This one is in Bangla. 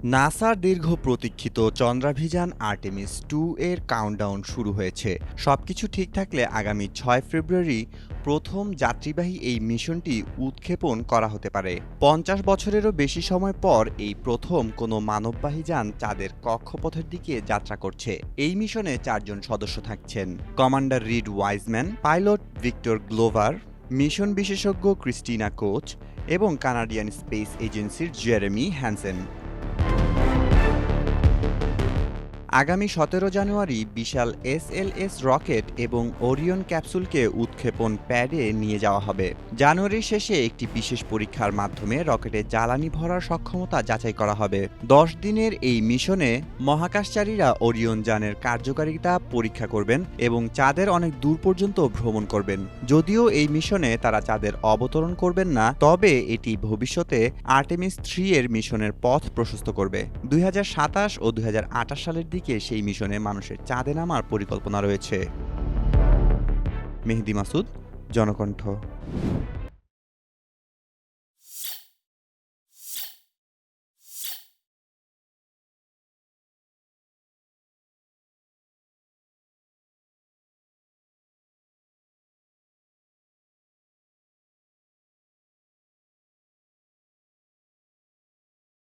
নাসার দীর্ঘ প্রতীক্ষিত চন্দ্রাভিযান আর্টেমিস 2 এর কাউন্টডাউন শুরু হয়েছে। সবকিছু ঠিক থাকলে আগামী 6 ফেব্রুয়ারি প্রথম যাত্রীবাহী এই মিশনটি উৎক্ষেপণ করা হতে পারে। 50 বছরেরও বেশি সময় পর এই প্রথম কোনো মানববাহী যান চাঁদের কক্ষপথের দিকে যাত্রা করছে। এই মিশনে 4 জন সদস্য থাকছেন: commander Reid Wiseman, pilot Victor Glover, mission বিশেষজ্ঞ ক্রিস্টিনা কোচ এবং কানাডিয়ান স্পেস এজেন্সির জেরেমি হ্যানসেন। আগামী 17 জানুয়ারি বিশাল এসএলএস রকেট এবং ওরিয়ন ক্যাপসুলকে উৎক্ষেপণ প্যাডে নিয়ে যাওয়া হবে। জানুয়ারির শেষে একটি বিশেষ পরীক্ষার মাধ্যমে রকেটে জ্বালানি ভরার সক্ষমতা যাচাই করা হবে। 10 দিনের এই মিশনে মহাকাশচারীরা ওরিয়ন যানের কার্যকারিতা পরীক্ষা করবেন এবং চাঁদের অনেক দূর পর্যন্ত ভ্রমণ করবেন। যদিও এই মিশনে তারা চাঁদের অবতরণ করবেন না, তবে এটি ভবিষ্যতে আর্টেমিস 3 এর মিশনের পথ প্রশস্ত করবে। 2027 ও 2028 সালের দিকে সেই মিশনে মানুষের চাঁদে নামার পরিকল্পনা রয়েছে। মেহেদী মাসুদ, জনকণ্ঠ।